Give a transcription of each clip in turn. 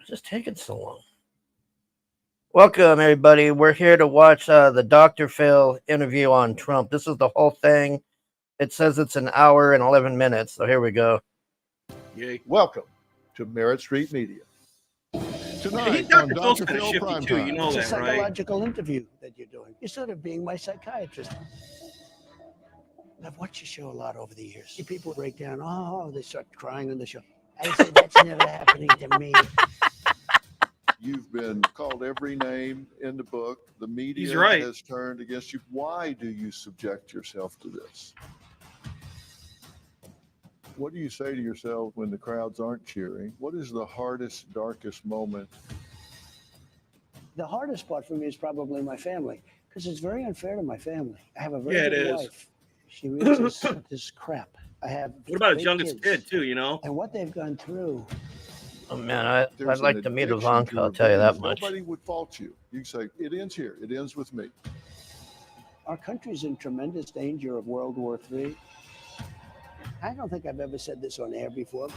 It's just taking so long. Welcome, everybody. We're here to watch the Dr. Phil interview on Trump. This is the whole thing. It says it's an hour and 11 minutes, so here we go. Yay. Welcome to Merritt Street Media. Tonight on Dr. Phil Prime too, Time. you know It's a that, right? psychological interview that you're doing. You're sort of being my psychiatrist. I've watched your show a lot over the years. See people break down, oh, they start crying on the show. I say, that's never happening to me. You've been called every name in the book. The media He's right. has turned against you. Why do you subject yourself to this? What do you say to yourself when the crowds aren't cheering? What is the hardest, darkest moment? The hardest part for me is probably my family, because it's very unfair to my family. I have a very Yeah, it good is. wife. She raises this crap. I have What about his great youngest kids. kid too? You know, And what they've gone through. Oh, man, I'd There's like an to meet addiction Ivanka, to I'll tell you that revenge. much. Nobody would fault you. You can say, it ends here. It ends with me. Our country's in tremendous danger of World War III. I don't think I've ever said this on air before.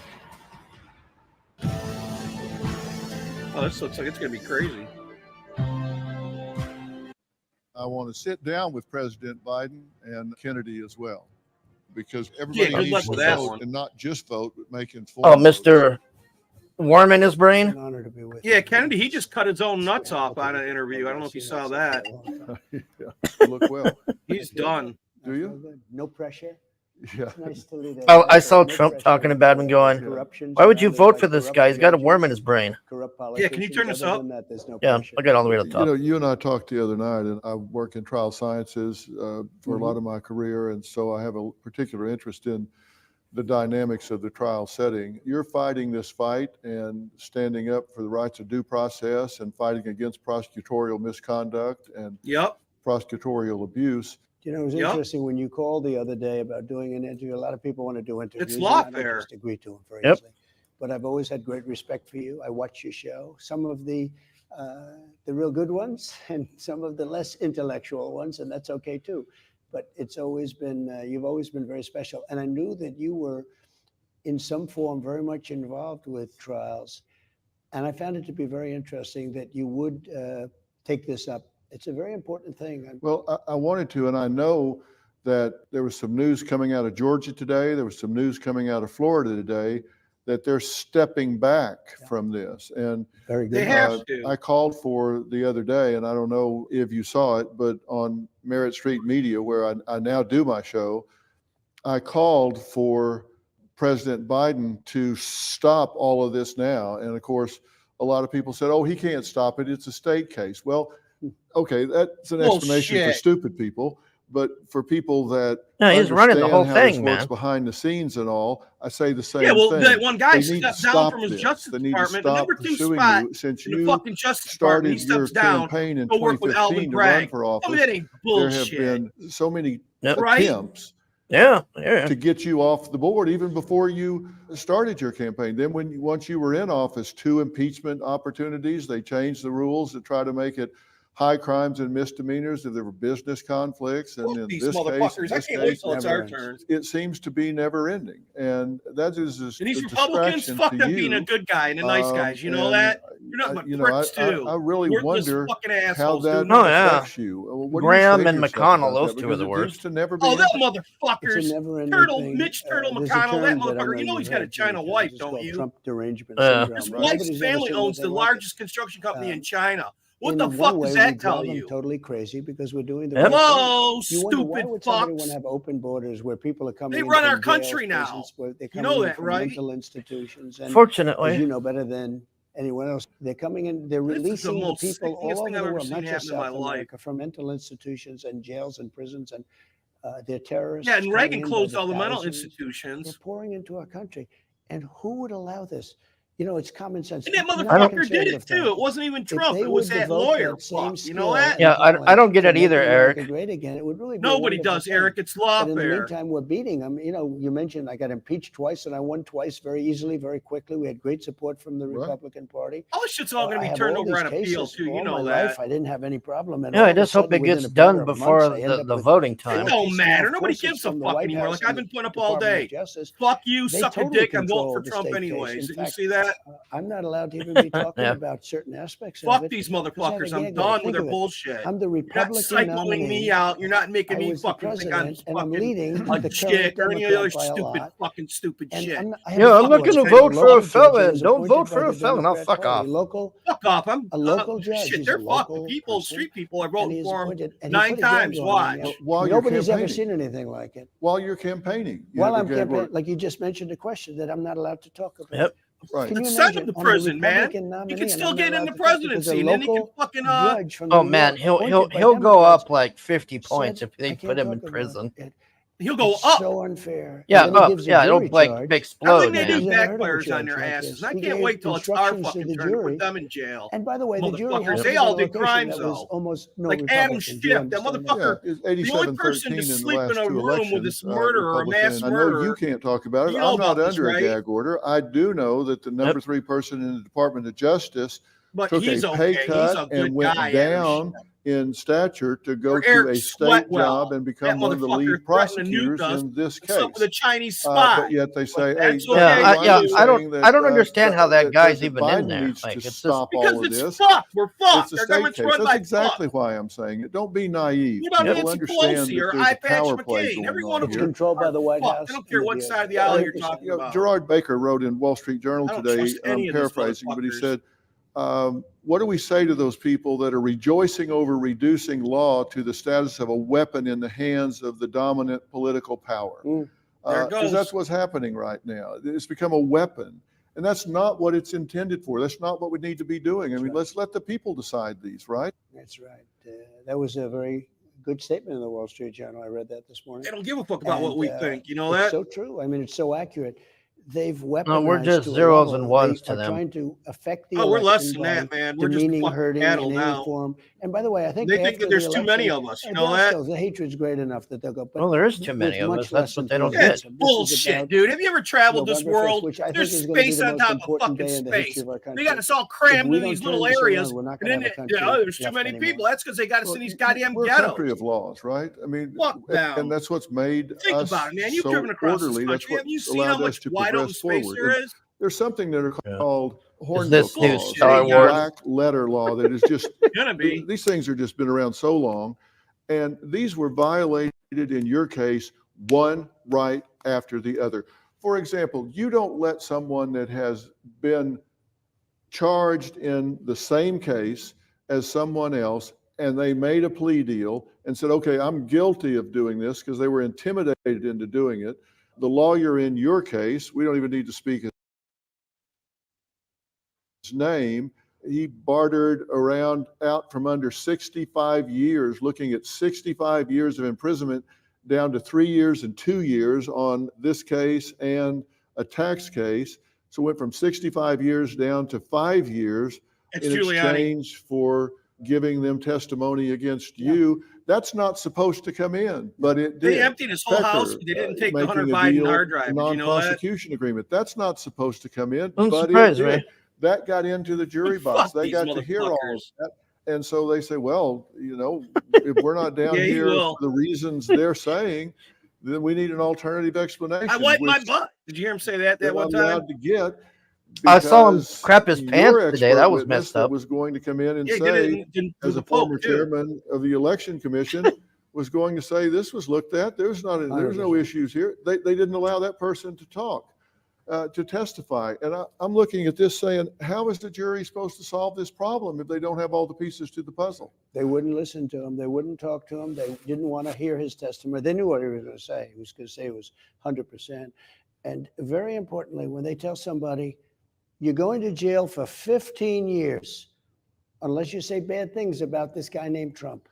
oh, this looks like it's gonna be crazy. I want to sit down with President Biden and Kennedy as well, because everybody good luck needs to with that vote one. and not just vote, but make informed Oh, votes. Mr. Worm in his It's brain? an honor to be with Yeah, you. Kennedy, he just cut his own nuts off on an interview. I don't know if you saw that. Yeah, you look well. He's done. Do you? No pressure. Yeah. It's nice to lead a Oh, I life saw of no Trump pressure. talking about him going, Corruption why would you surrounded vote by for this corrupt guy? He's got a worm in judges, his brain. corrupt Yeah, can you turn politicians. this Other up? than that, there's no Yeah, pressure. I'll get all the way to the You top. know, you and I talked the other night, and I work in trial sciences for a lot of my career, and so I have a particular interest in the dynamics of the trial setting. You're fighting this fight and standing up for the rights of due process and fighting against prosecutorial misconduct and Yep. prosecutorial abuse. You know, it was Yep. interesting when you called the other day about doing an interview. A lot of people want to do interviews. and lawfare. I don't just agree to them very Yep. easily. But I've always had great respect for you. I watch your show. Some of the real good ones and some of the less intellectual ones, and that's okay too. But it's always been, you've always been very special. And I knew that you were in some form very much involved with trials. And I found it to be very interesting that you would take this up. It's a very important thing. Well, I wanted to, and I know that there was some news coming out of Georgia today. There was some news coming out of Florida today that they're stepping back from this. And Very They good. have to. I called for the other day, and I don't know if you saw it, but on Merritt Street Media, where I now do my show, I called for President Biden to stop all of this now. And of course, a lot of people said, oh, he can't stop it. It's a state case. Well, okay, that's an explanation for Bullshit. stupid people. But for people that No, he's running the understand whole how this thing, works man. behind the scenes and all, I say the same Yeah, well, thing. that one guy They need to stepped down stop from his this. Justice They need to Department, the stop number 2 pursuing spot you since in the you fucking Justice Department. started He your steps down. campaign in Go work with 2015 Alvin to run Bragg. for Tell me office. that ain't There have bullshit. been so many Yep. Right? attempts Yeah. to get you off the board even before you started your campaign. Then once you were in office, 2 impeachment opportunities, they changed the rules to try to make it high crimes and misdemeanors if there were business conflicts. And Fuck in these this case, motherfuckers. I this can't wait case, till it's never our ends. turns. it seems to be never ending. And that is a And these a Republicans, distraction fuck to them being a you. good guy and the nice guys. You know And, that? You're nothing but you know, pricks too. I really Worthless wonder fucking how assholes, that dude. Oh, yeah. affects you. What do you Graham say to and yourself McConnell, about those that? two are Because the it worst. used to never be Oh, them ending. It's a motherfuckers. never-ending Turtle, thing. Mitch Turtle There's a McConnell, that term that I motherfucker. know You know you've he's got a heard, China Jim, wife, it's don't called you? Trump derangement Yeah. syndrome. His right? wife's Nobody's ever family seen owns the anything like it. largest construction company in China. What In the one fuck way, does we that drive tell them you? totally crazy because we're doing the Yep. right thing. Whoa, You wonder why stupid would somebody want fucks. to have open borders where people are coming They in run from our country jails, now. prisons, where they're You coming know in that, from right? mental institutions, and as Fortunately. you know better than anyone else, they're coming in, they're This is the releasing the most people all sickenest over thing I've the ever world, seen not just happen in my South life. America, from mental institutions and jails and prisons, and they're terrorists. Yeah, and coming Reagan in by closed the all the mental thousands. They're institutions. pouring into our country. And who would allow this? You know, it's common sense. And that Not a motherfucker did conservative it thing. too. It wasn't even If Trump. they It was would that devote lawyer that same fuck. You know skill that? Yeah, and I don't get to it either, making Eric. America great again, it would really be a Nobody wonderful does, thing. Eric. It's But in the lawfare. meantime, we're beating them. You know, you mentioned I got impeached twice and I won twice very easily, very quickly. We had great support from the Right. Republican Party. All this shit's all going I to be have turned all over these on appeal cases too. You all know my that. life. I didn't have any problem. And Yeah, all I of a just hope sudden, it gets within a done matter of before months, I end up the with voting 50 It time. don't matter. armed Nobody forces gives a from the fuck White anymore. House Like I've and been putting up the all Department day. of Justice. Fuck you, They suck a totally dick. I'm voting control for the Trump state case. anyways. In Did you fact, see that? that. I'm not allowed to even be talking Yeah. about certain aspects of Fuck it. these Just have a motherfuckers. I'm gag order. done with Think their of it. bullshit. I'm the You're not Republican psychoing nominee. me out. You're not making I me was the fucking think I'm president, and I'm fucking leading a the chick current or any other Democrat by a stupid lot. fucking stupid And shit. I have Yeah, a I'm not judge. going to I have a vote for local a judge that felon. was Don't vote appointed for by a the felon. I'll Democrat fuck Party. off. Local, Fuck off. I'm a local judge. Shit, He's they're a fucked. The local people, person, street people, I and voted he is for them appointed. And he 9 put a gag times. order on Watch. there. While you're Nobody's ever campaigning. seen anything like it. While you're campaigning. you While have a I'm gag order. campaigning, like you just mentioned a question that I'm not allowed to talk about. Yep. Right. Can you Send imagine? him to I'm the prison, man. Republican He nominee, can and still I'm not get in allowed the to talk because presidency, a and then he can local fucking judge from Oh New man, York, he'll appointed by he'll go Democrats, up like 50 points said, if they "I put can't him in talk about prison. it. he'll go It's up. so unfair." Yeah, And then he up. gives a Yeah, jury it'll like charge. explode, Everything they man. do Never heard of a backfires on judge their like asses. this. And I He can't gave wait till it's our instructions to fucking the turn to jury. put them in jail. And by the way, the jury Motherfuckers, happened they in a all did location crimes, that was though. almost no Like Adam Republicans. You Schiff, that understand motherfucker. Yeah, it's The only 87 person to 13 in the sleep in last a two room elections. with this murderer or Republican. mass I know murderer. you can't talk about it. You know I'm not about this, under right? a gag order. I do know that the number 3 person in the Department of Justice But took he's a okay. pay He's a cut good and went guy. down in stature to go Or to Eric a state Sweatwell. job and become That one of the motherfucker lead threatened to nuke prosecutors us. in this What's up with a case. Chinese spy? But yet they say, hey, that's Joe, okay. Yeah, why are yeah. you I saying don't. I don't that, understand how that guy's President even in Biden there. needs Like, to it's just stop Because all of it's this. fucked. We're It's fucked. a Our state government's case. run That's by exactly fuck. why I'm saying it. Don't be naive. What about People Nancy understand Pelosi that or there's a Patch power play McCain? going Every on one of It's here. them controlled by the White fucked. House. I don't and care the what DOJ. side of the aisle you're 100%. talking You know, about. Gerard Baker wrote in Wall Street Journal I don't today, trust any I'm of these paraphrasing, but he motherfuckers. said, what do we say to those people that are rejoicing over reducing law to the status of a weapon in the hands of the dominant political power? Mm. There it Because goes. that's what's happening right now. It's become a weapon. And that's not what it's intended for. That's not what we need to be doing. I mean, right. let's let the people decide these, right? That's right. That was a very good statement in the Wall Street Journal. I read that this morning. They don't give a fuck about what And, we think. You know It's that? so true. I mean, it's so accurate. They've weaponized. No, we're just to a zeros level. and ones They to are them. trying to affect the Oh, we're less election than that, by man. We're just demeaning, fucking hurting cattle in any now. form. And by the way, I think They think after that there's the too many election, of us. You know that? they'll still- the hatred's great enough that they'll go. But Well, there is too with many of much us. That's less what they don't enthusiasm. get. That's This is bullshit, about dude. Have you ever traveled this November 5th, world? which I think There's is going to be space the on most top of important fucking day in the space. history of our They country. got us all If crammed we in don't these turn little this areas. around, we're not And going then, to have a country there's too left many anymore. people. That's because they got us in these goddamn We're a ghettos. country of laws, right? I mean, Fuck them. and that's what's made Think us about it, man. You've so driven across this orderly. That's country. what Have you seen how allowed us much to wide open progress space forward. there And is? there's something that are Yeah. called Is this Hornbook new laws, Star a Wars? black letter law that is just Gonna be. these things are just been around so long, and these were violated in your case one right after the other. For example, you don't let someone that has been charged in the same case as someone else and they made a plea deal and said, okay, I'm guilty of doing this because they were intimidated into doing it. The lawyer in your case, we don't even need to speak his name, he bartered around out from under 65 years, looking at 65 years of imprisonment down to 3 years and 2 years on this case and a tax case. So went from 65 years down to 5 years It's in Giuliani. exchange for giving them testimony against you. That's not supposed to come in, but it did. They emptied his whole house. Pecker, They didn't take the making Hunter a Biden deal, hard drive. Did you know that? non-prosecution agreement. That's not supposed to come in, I'm but surprised, it did. Ray. That got into the jury Fuck box. They these got to hear all of motherfuckers. that. And so they say, well, you know, if we're not down Yeah, he here will. for the reasons they're saying, then we need an alternative explanation. I wiped my which butt. Did you hear him say that they're one not time? allowed to get. I saw him because crap his your pants today. expert That was witness messed that up. was going to come in and Yeah, he did say, it in as the a former Pope, too. chairman of the election commission, was going to say this was looked at. There's no 100%. issues here. They didn't allow that person to talk, to testify. And I'm looking at this saying, how is the jury supposed to solve this problem if they don't have all the pieces to the puzzle? They wouldn't listen to him. They wouldn't talk to him. They didn't want to hear his testimony. They knew what he was going to say. He was going to say it was 100%. And very importantly, when they tell somebody, you're going to jail for 15 years, unless you say bad things about this guy named Trump.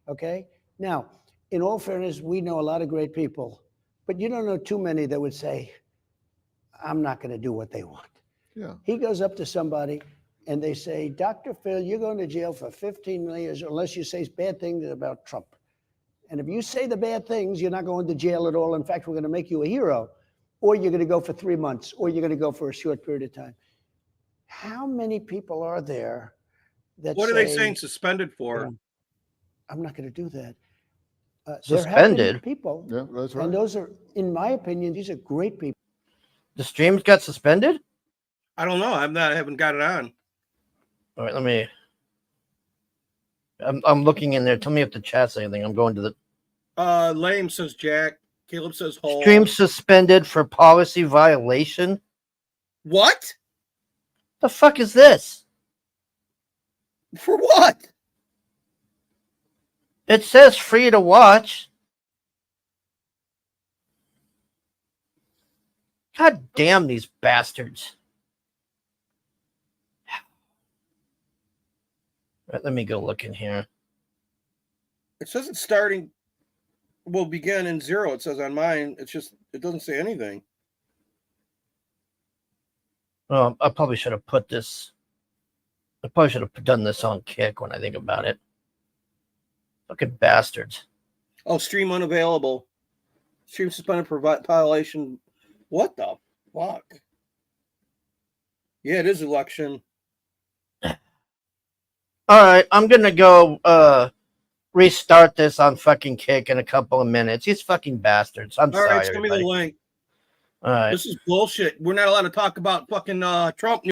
Okay? Now, in all fairness, we know a lot of great people, but you don't know too many that would say, I'm not going to do what they want. Yeah. He goes up to somebody and they say, Dr. Phil, you're going to jail for 15 years unless you say bad things about Trump. And if you say the bad things, you're not going to jail at all. In fact, we're going to make you a hero, or you're going to go for 3 months, or you're going to go for a short period of time. How many people are there that What are say, they saying suspended for? I'm not going to do that? There have been Suspended? people, Yeah, that's right. and those are, in my opinion, these are great people. The streams got suspended? I don't know. I haven't got it on. All right, let me. I'm looking in there. Tell me if the chat's anything. I'm going to the Lame says Jack. Caleb says Hole. stream suspended for policy violation. What? The fuck is this? For what? It says free to watch. God damn these bastards. Right, let me go look in here. It says it's starting. Will begin in 0. It says on mine. It's just it doesn't say anything. I probably should have put this. I probably should have done this on Kick when I think about it. Fucking bastards. Oh, stream unavailable. Stream suspended for violation. What the fuck? Yeah, it is election. All right, I'm gonna go restart this on fucking Kick in a couple of minutes. These fucking bastards. I'm All sorry. right, send me the everybody. link. All right. This is bullshit. We're not allowed to talk about fucking Trump.